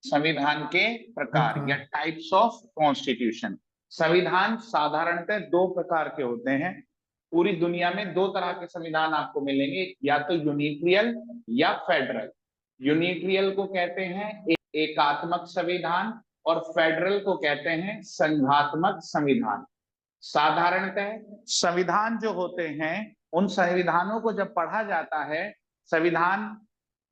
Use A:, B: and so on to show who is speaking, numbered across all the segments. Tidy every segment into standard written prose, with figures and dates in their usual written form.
A: संविधान के प्रकार या टाइप्स ऑफ कॉन्स्टिट्यूशन। संविधान साधारणतः दो प्रकार के होते हैं। पूरी दुनिया में दो तरह के संविधान आपको मिलेंगे, या तो यूनिट्रियल या फेडरल। यूनिट्रियल को कहते हैं एकात्मक संविधान और फेडरल को कहते हैं संघात्मक संविधान। साधारणतः संविधान जो होते हैं, उन संविधानों को जब पढ़ा जाता है संविधान,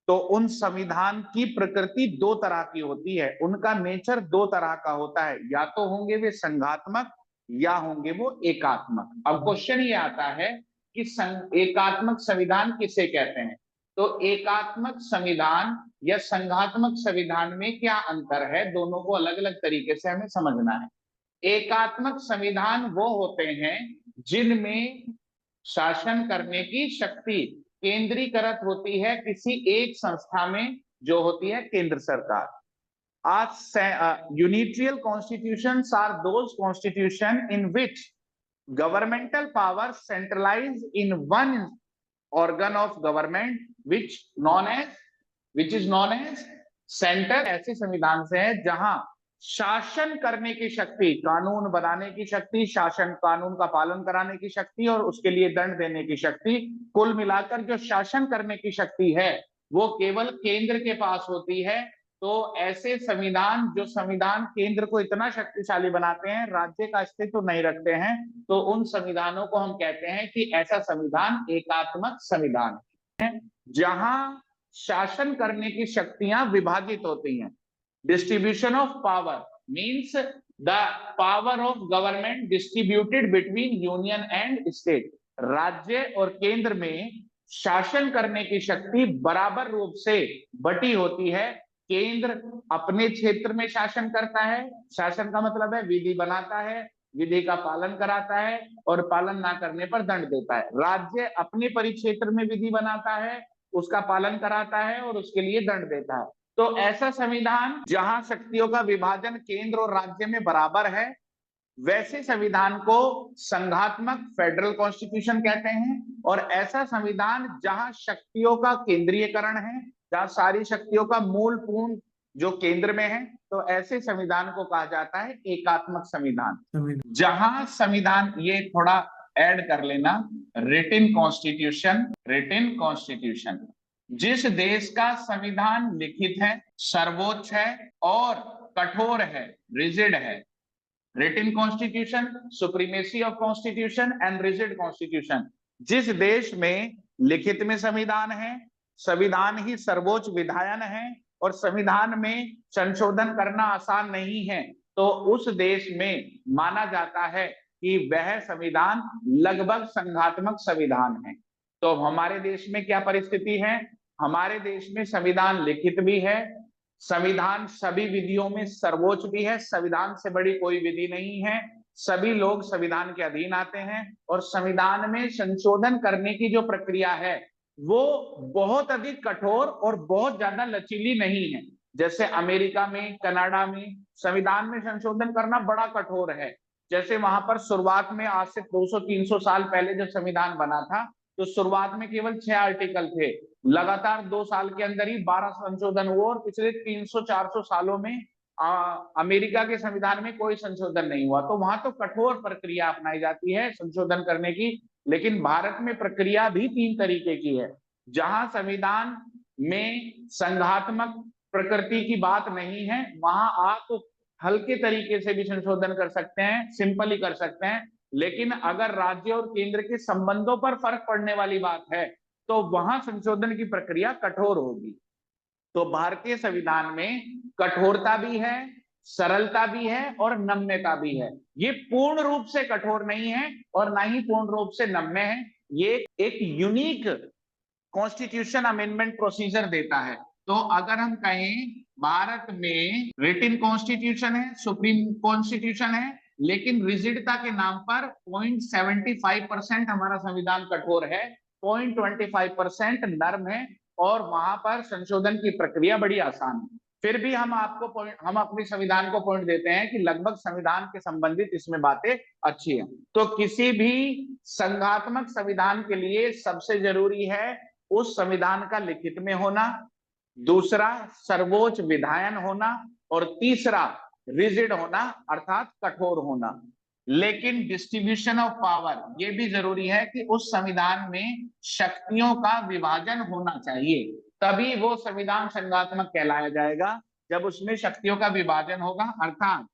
A: तो उन संविधान की प्रकृति दो तरह की होती है, उनका नेचर दो तरह का होता है, या तो होंगे वे संघात्मक या होंगे वो एकात्मक। अब क्वेश्चन ये आता है कि एकात्मक संविधान किसे कहते हैं। तो एकात्मक संविधान या संघात्मक संविधान में क्या अंतर है, दोनों को अलग अलग तरीके से हमें समझना है। एकात्मक संविधान वो होते हैं जिनमें शासन करने की शक्ति केंद्रीकृत होती है किसी एक संस्था में, जो होती है केंद्र सरकार। Unitarian constitutions are those constitution in which governmental power centralized in one organ of government which is known as center। ऐसे संविधान से है जहां शासन करने की शक्ति, कानून बनाने की शक्ति, शासन कानून का पालन कराने की शक्ति और उसके लिए दंड देने की शक्ति, कुल मिलाकर जो शासन करने की शक्ति है वो केवल केंद्र के पास होती है। तो ऐसे संविधान, जो संविधान केंद्र को इतना शक्तिशाली बनाते हैं, राज्य का अस्तित्व नहीं रखते हैं, तो उन संविधानों को हम कहते हैं कि ऐसा संविधान एकात्मक संविधान है, जहां शासन करने की शक्तियां विभाजित होती हैं। Distribution of power means the power of government distributed between union and state. राज्य और केंद्र में शासन करने की शक्ति बराबर रूप से बटी होती है। केंद्र अपने क्षेत्र में शासन करता है, शासन का मतलब है विधि बनाता है, विधि का पालन कराता है और पालन ना करने पर दंड देता है। राज्य अपने परिक्षेत्र में विधि बनाता है, उसका पालन कराता है और उसके लिए दंड देता है। तो ऐसा संविधान जहां शक्तियों का विभाजन केंद्र और राज्य में बराबर है, वैसे संविधान को संघात्मक फेडरल कॉन्स्टिट्यूशन कहते हैं। और ऐसा संविधान जहां शक्तियों का केंद्रीयकरण है, जहां सारी शक्तियों का मूल पूर्ण जो केंद्र में है, तो ऐसे संविधान को कहा जाता है एकात्मक संविधान। जहां संविधान, ये थोड़ा ऐड कर लेना, रिटन कॉन्स्टिट्यूशन, जिस देश का संविधान लिखित है, सर्वोच्च है और कठोर है, रिजिड है। Written constitution, supremacy of constitution and rigid constitution. जिस देश में लिखित में संविधान है, संविधान ही सर्वोच्च विधायन है और संविधान में संशोधन करना आसान नहीं है, तो उस देश में माना जाता है कि वह संविधान लगभग संघात्मक संविधान है। तो हमारे देश में क्या परिस्थिति है, हमारे देश में संविधान लिखित भी है, संविधान सभी विधियों में सर्वोच्च भी है, संविधान से बड़ी कोई विधि नहीं है, सभी लोग संविधान के अधीन आते हैं और संविधान में संशोधन करने की जो प्रक्रिया है वो बहुत अधिक कठोर और बहुत ज्यादा लचीली नहीं है। जैसे अमेरिका में, कनाडा में संविधान में संशोधन करना बड़ा कठोर है। जैसे वहां पर शुरुआत में आज से 200-300 साल पहले जब संविधान बना था, तो शुरुआत में केवल 6 आर्टिकल थे, लगातार 2 साल के अंदर ही 12 संशोधन हुए और पिछले 300-400 सालों में अमेरिका के संविधान में कोई संशोधन नहीं हुआ। तो वहां तो कठोर प्रक्रिया अपनाई जाती है संशोधन करने की, लेकिन भारत में प्रक्रिया भी 3 तरीके की है। जहां संविधान में संघात्मक प्रकृति की बात नहीं है, वहां आप हल्के तरीके से भी संशोधन कर सकते हैं, सिंपल ही कर सकते हैं। लेकिन अगर राज्य और केंद्र के संबंधों पर फर्क पड़ने वाली बात है, तो वहां संशोधन की प्रक्रिया कठोर होगी। तो भारतीय संविधान में कठोरता भी है, सरलता भी है और नम्यता भी है। ये पूर्ण रूप से कठोर नहीं है और ना ही पूर्ण रूप से नम्य है। ये एक यूनिक कॉन्स्टिट्यूशन अमेंडमेंट प्रोसीजर देता है। तो अगर हम कहें भारत में रिटन कॉन्स्टिट्यूशन है, सुप्रीम कॉन्स्टिट्यूशन है, लेकिन रिजिडता के नाम पर 0.75% हमारा संविधान कठोर है, 0.25% नर्म है और वहां पर संशोधन की प्रक्रिया बड़ी आसान है। फिर भी हम अपने संविधान को पॉइंट देते हैं कि लगभग संविधान के संबंधित इसमें बातें अच्छी हैं। तो किसी भी संघात्मक संविधान के लिए सबसे जरूरी है उस संविधान का लिखित में होना, दूसरा सर्वोच्च विधायन होना, और तीसरा रिजिड होना अर्थात कठोर होना। लेकिन डिस्ट्रीब्यूशन ऑफ पावर ये भी जरूरी है कि उस संविधान में शक्तियों का विभाजन होना चाहिए, तभी वो संविधान संघात्मक कहलाया जाएगा। जब उसमें शक्तियों का विभाजन होगा, अर्थात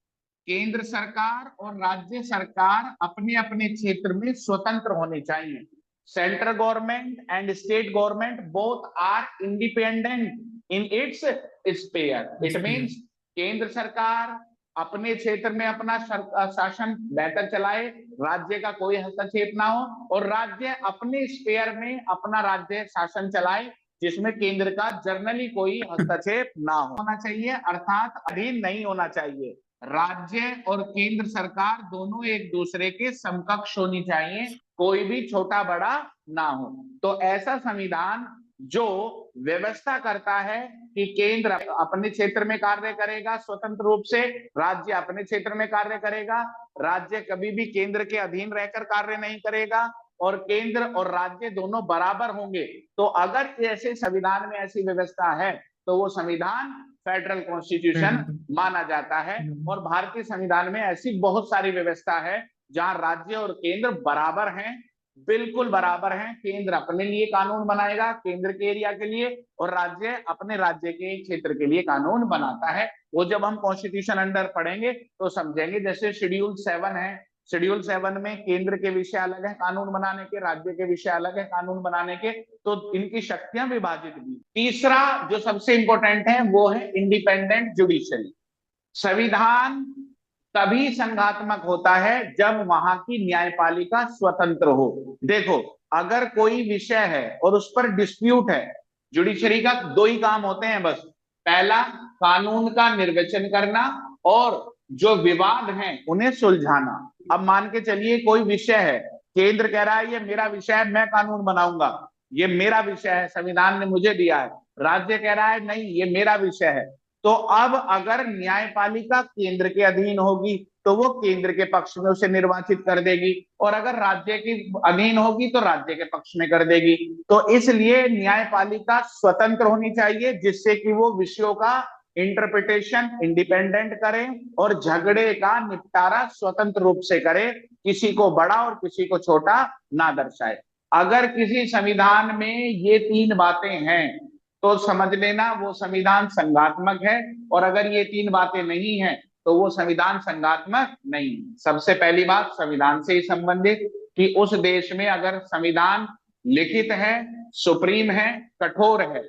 A: केंद्र सरकार और राज्य सरकार अपने अपने क्षेत्र में स्वतंत्र होने चाहिए। Central government and state government both are independent in its sphere. It means केंद्र सरकार अपने क्षेत्र में अपना शासन बेहतर चलाए, राज्य का कोई हस्तक्षेप ना हो, और राज्य अपने स्पेयर में अपना राज्य शासन चलाए जिसमें केंद्र का जर्नली कोई हस्तक्षेप ना होना चाहिए, अर्थात अधीन नहीं होना चाहिए। राज्य और केंद्र सरकार दोनों एक दूसरे के समकक्ष होनी चाहिए, कोई भी छोटा बड़ा ना हो। तो ऐसा संविधान जो व्यवस्था करता है कि केंद्र अपने क्षेत्र में कार्य करेगा स्वतंत्र रूप से, राज्य अपने क्षेत्र में कार्य करेगा, राज्य कभी भी केंद्र के अधीन रहकर कार्य नहीं करेगा, और केंद्र और राज्य दोनों बराबर होंगे। तो अगर ऐसे संविधान में ऐसी व्यवस्था है तो वो संविधान फेडरल कॉन्स्टिट्यूशन माना जाता है। और भारतीय संविधान में ऐसी बहुत सारी व्यवस्था है जहां राज्य और केंद्र बराबर हैं, बिल्कुल बराबर हैं। केंद्र अपने लिए कानून बनाएगा केंद्र के एरिया के लिए, और राज्य अपने राज्य के क्षेत्र के लिए कानून बनाता है। वो जब हम कॉन्स्टिट्यूशन अंडर पढ़ेंगे तो समझेंगे। जैसे शेड्यूल 7 है, शेड्यूल 7 में केंद्र के विषय अलग है कानून बनाने के, राज्य के विषय अलग है कानून बनाने के, तो इनकी शक्तियां विभाजित भी। तीसरा जो सबसे इंपॉर्टेंट है वो है इंडिपेंडेंट जुडिशरी। संविधान तभी संघात्मक होता है जब वहां की न्यायपालिका स्वतंत्र हो। देखो, अगर कोई विषय है और उस पर डिस्प्यूट है, जुडिशरी का दो ही काम होते हैं बस। पहला, कानून का निर्वचन करना, और जो विवाद हैं उन्हें सुलझाना। अब मान के चलिए कोई विषय है, केंद्र कह रहा है ये मेरा विषय है, मैं कानून बनाऊंगा, ये मेरा विषय है, संविधान ने मुझे दिया है। राज्य कह रहा है नहीं, ये मेरा विषय है। तो अब अगर न्यायपालिका केंद्र के अधीन होगी तो वो केंद्र के पक्ष में उसे निर्वाचित कर देगी, और अगर राज्य के अधीन होगी तो राज्य के पक्ष में कर देगी। तो इसलिए न्यायपालिका स्वतंत्र होनी चाहिए जिससे कि वो विषयों का इंटरप्रिटेशन इंडिपेंडेंट करे और झगड़े का निपटारा स्वतंत्र रूप से करे, किसी को बड़ा और किसी को छोटा ना दर्शाए। अगर किसी संविधान में ये तीन बातें हैं तो समझ लेना वो संविधान संघात्मक है, और अगर ये तीन बातें नहीं है तो वो संविधान संघात्मक नहीं। सबसे पहली बात संविधान से ही संबंधित कि उस देश में अगर संविधान लिखित है, सुप्रीम है, कठोर है,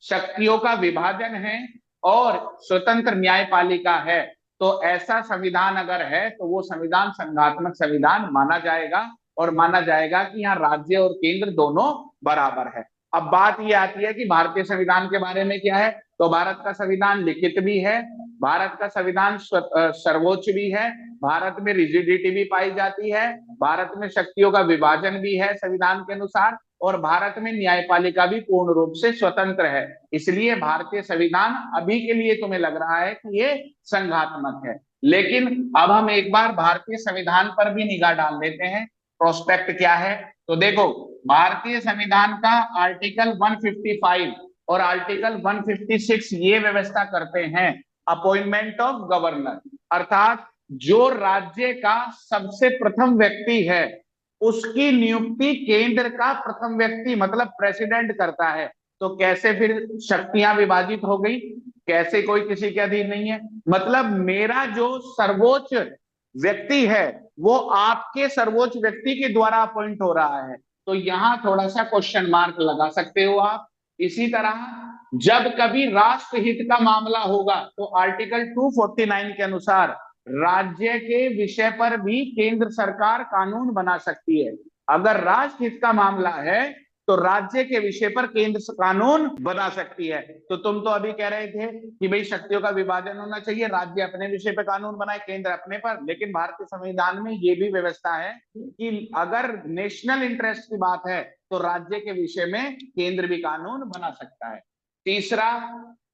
A: शक्तियों का विभाजन है और स्वतंत्र न्यायपालिका है, तो ऐसा संविधान अगर है तो वो संविधान संघात्मक संविधान माना जाएगा, और माना जाएगा कि यहाँ राज्य और केंद्र दोनों बराबर है। अब बात ये आती है कि भारतीय संविधान के बारे में क्या है। तो भारत का संविधान लिखित भी है, भारत का संविधान सर्वोच्च भी है, भारत में रिजिडिटी भी पाई जाती है, भारत में शक्तियों का विभाजन भी है संविधान के अनुसार, और भारत में न्यायपालिका भी पूर्ण रूप से स्वतंत्र है। इसलिए भारतीय संविधान अभी के लिए तुम्हें लग रहा है कि ये संघात्मक है, लेकिन अब हम एक बार भारतीय संविधान पर भी निगाह डाल देते हैं। प्रोस्पेक्ट क्या है, तो देखो भारतीय संविधान का आर्टिकल 155 और आर्टिकल 156 ये व्यवस्था करते हैं अपॉइंटमेंट ऑफ गवर्नर, अर्थात जो राज्य का सबसे प्रथम व्यक्ति है उसकी नियुक्ति केंद्र का प्रथम व्यक्ति मतलब प्रेसिडेंट करता है। तो कैसे फिर शक्तियां विभाजित हो गई, कैसे कोई किसी के अधीन नहीं है, मतलब मेरा जो सर्वोच्च व्यक्ति है वो आपके सर्वोच्च व्यक्ति के द्वारा अपॉइंट हो रहा है। तो यहां थोड़ा सा क्वेश्चन मार्क लगा सकते हो आप। इसी तरह जब कभी राष्ट्रहित का मामला होगा तो आर्टिकल 249 के अनुसार राज्य के विषय पर भी केंद्र सरकार कानून बना सकती है। अगर राष्ट्रहित का मामला है तो राज्य के विषय पर केंद्र कानून बना सकती है। तो तुम तो अभी कह रहे थे कि भाई शक्तियों का विभाजन होना चाहिए, राज्य अपने विषय पर कानून बनाए केंद्र अपने पर, लेकिन भारतीय संविधान में ये भी व्यवस्था है कि अगर नेशनल इंटरेस्ट की बात है तो राज्य के विषय में केंद्र भी कानून बना सकता है। तीसरा,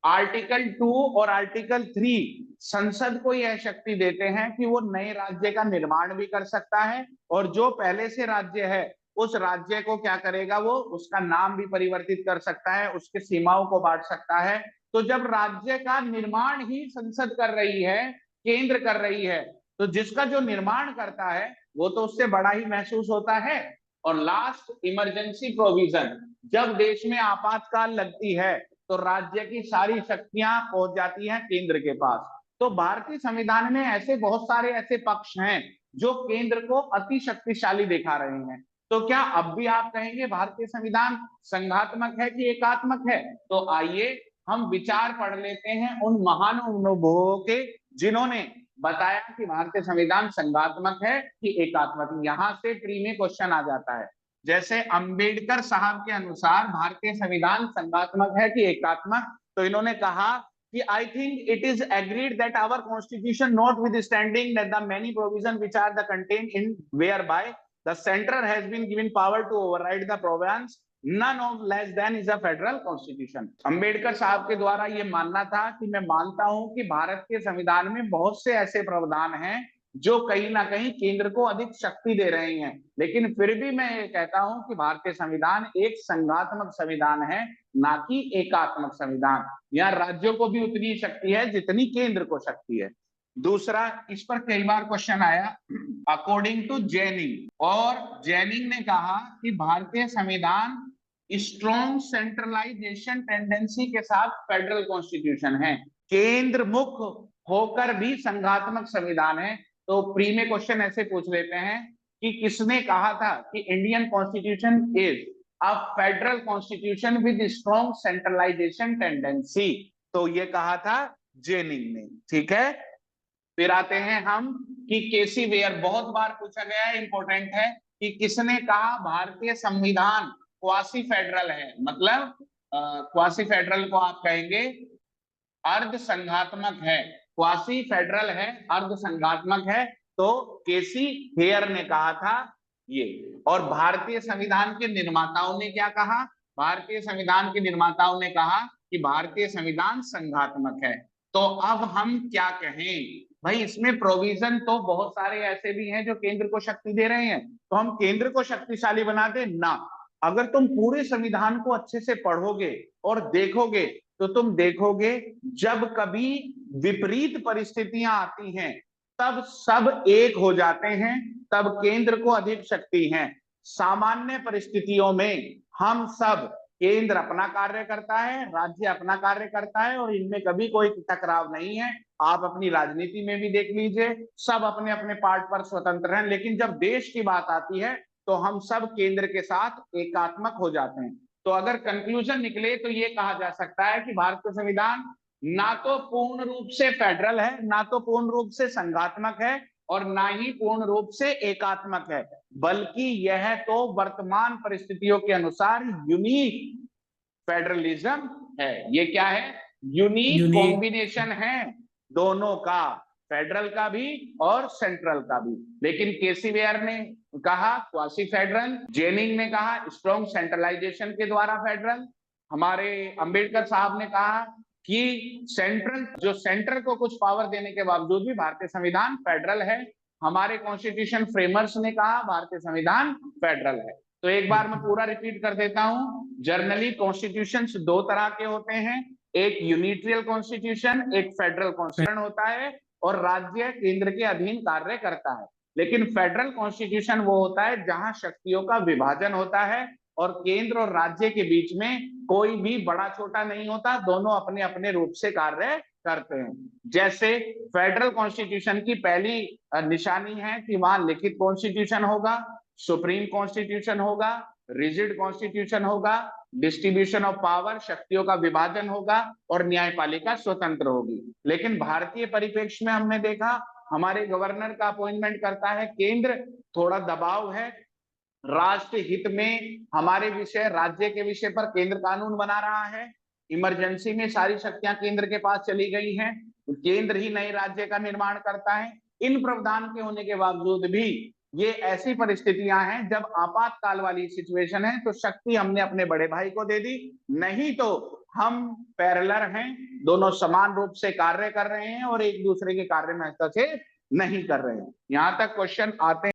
A: आर्टिकल 2 और आर्टिकल 3 संसद को यह शक्ति देते हैं कि वो नए राज्य का निर्माण भी कर सकता है, और जो पहले से राज्य है उस राज्य को क्या करेगा, वो उसका नाम भी परिवर्तित कर सकता है, उसके सीमाओं को बांट सकता है। तो जब राज्य का निर्माण ही संसद कर रही है, केंद्र कर रही है, तो जिसका जो निर्माण करता है वो तो उससे बड़ा ही महसूस होता है। और लास्ट, इमरजेंसी प्रोविजन, जब देश में आपातकाल लगती है तो राज्य की सारी शक्तियां पहुंच जाती हैं केंद्र के पास। तो भारतीय संविधान में ऐसे बहुत सारे ऐसे पक्ष हैं जो केंद्र को अति शक्तिशाली दिखा रहे हैं। तो क्या अब भी आप कहेंगे भारतीय संविधान संघात्मक है कि एकात्मक है? तो आइए हम विचार पढ़ लेते हैं उन महानुभावों के जिन्होंने बताया कि भारतीय संविधान संघात्मक है कि एकात्मक। यहां से प्री में क्वेश्चन आ जाता है। जैसे अंबेडकर साहब के अनुसार भारतीय संविधान संघात्मक है कि एकात्मक, तो इन्होंने कहा कि I think it is agreed that our constitution notwithstanding that the many provision which are the contain in whereby the centre has been given power to override the province none of less than is a federal constitution. Ambedkar Sahab के द्वारा ये मानना था कि मैं मानता हूं कि भारत के संविधान में बहुत से ऐसे प्रावधान हैं जो कहीं ना कहीं केंद्र को अधिक शक्ति दे रहे हैं, लेकिन फिर भी मैं ये कहता हूं कि भारतीय संविधान एक संघात्मक संविधान है, ना कि एकात्मक संविधान। यहाँ राज्यों को भी उतनी शक्ति है जितनी केंद्र को शक्ति है। दूसरा, इस पर कई बार क्वेश्चन आया, अकॉर्डिंग टू जैनिंग, और जैनिंग ने कहा कि भारतीय संविधान स्ट्रॉन्ग सेंट्रलाइजेशन टेंडेंसी के साथ फेडरल कॉन्स्टिट्यूशन है, केंद्र मुख होकर भी संघात्मक संविधान है। तो प्री में क्वेश्चन ऐसे पूछ लेते हैं कि किसने कहा था कि Indian constitution is a federal constitution with strong centralisation tendency? तो ये कहा था जेनिंग ने। ठीक है, फिर आते हैं हम कि केसी वेयर, बहुत बार पूछा गया है, इंपॉर्टेंट है कि किसने कहा भारतीय संविधान क्वासी फेडरल है। मतलब क्वासी फेडरल को आप कहेंगे अर्ध संघात्मक है, क्वासी फेडरल है, अर्ध संघात्मक है। तो केसी हेयर ने कहा था ये। और भारतीय संविधान के निर्माताओं ने क्या कहा? भारतीय संविधान के निर्माताओं ने कहा कि भारतीय संविधान संघात्मक है। तो अब हम क्या कहें भाई, इसमें प्रोविजन तो बहुत सारे ऐसे भी हैं जो केंद्र को शक्ति दे रहे हैं, तो हम केंद्र को शक्तिशाली बना दे ना। अगर तुम पूरे संविधान को अच्छे से पढ़ोगे और देखोगे तो तुम देखोगे जब कभी विपरीत परिस्थितियां आती हैं तब सब एक हो जाते हैं, तब केंद्र को अधिक शक्ति है। सामान्य परिस्थितियों में हम सब, केंद्र अपना कार्य करता है, राज्य अपना कार्य करता है, और इनमें कभी कोई टकराव नहीं है। आप अपनी राजनीति में भी देख लीजिए, सब अपने अपने पार्ट पर स्वतंत्र हैं, लेकिन जब देश की बात आती है तो हम सब केंद्र के साथ एकात्मक हो जाते हैं। तो अगर कंक्लूजन निकले तो ये कहा जा सकता है कि भारतीय संविधान ना तो पूर्ण रूप से फेडरल है, ना तो पूर्ण रूप से संघात्मक है, और ना ही पूर्ण रूप से एकात्मक है, बल्कि यह तो वर्तमान परिस्थितियों के अनुसार यूनिक फेडरलिज्म है। ये क्या है? Unique
B: unique.
A: कॉम्बिनेशन है दोनों का, फेडरल का भी और सेंट्रल का भी। लेकिन केसी वेयर ने कहा क्वासी फेडरल, जेनिंग ने कहा स्ट्रॉन्ग सेंट्रलाइजेशन के द्वारा फेडरल, हमारे अंबेडकर साहब ने कहा कि सेंट्रल, जो सेंटर को कुछ पावर देने के बावजूद भी भारतीय संविधान फेडरल है। हमारे कॉन्स्टिट्यूशन फ्रेमर्स ने कहा भारतीय संविधान फेडरल है। तो एक बार मैं पूरा रिपीट कर देता हूं, जर्नली कॉन्स्टिट्यूशंस दो तरह के होते हैं, एक यूनिट्रियल कॉन्स्टिट्यूशन, एक फेडरल कॉन्स्टिट्यूशन होता है, और राज्य केंद्र के अधीन कार्य करता है। लेकिन फेडरल कॉन्स्टिट्यूशन वो होता है जहां शक्तियों का विभाजन होता है और केंद्र और राज्य के बीच में कोई भी बड़ा छोटा नहीं होता, दोनों अपने अपने रूप से कार्य करते हैं। जैसे फेडरल कॉन्स्टिट्यूशन की पहली निशानी है कि वहां लिखित कॉन्स्टिट्यूशन होगा, सुप्रीम कॉन्स्टिट्यूशन होगा, रिजिड कॉन्स्टिट्यूशन होगा, डिस्ट्रीब्यूशन ऑफ पावर, शक्तियों का विभाजन होगा, और न्यायपालिका स्वतंत्र होगी। लेकिन भारतीय परिप्रेक्ष्य में हमने देखा हमारे गवर्नर का अपॉइंटमेंट करता है केंद्र, थोड़ा दबाव है, राष्ट्र हित में हमारे विषय, राज्य के विषय पर केंद्र कानून बना रहा है, इमरजेंसी में सारी शक्तियां केंद्र के पास चली गई हैं, केंद्र ही नए राज्य का निर्माण करता है। इन प्रावधान के होने के बावजूद भी ये ऐसी परिस्थितियां हैं जब आपातकाल वाली सिचुएशन है तो शक्ति हमने अपने बड़े भाई को दे दी, नहीं तो हम पैरेलल हैं, दोनों समान रूप से कार्य कर रहे हैं और एक दूसरे के कार्य में हस्तक्षेप नहीं कर रहे हैं। यहां तक क्वेश्चन आते हैं।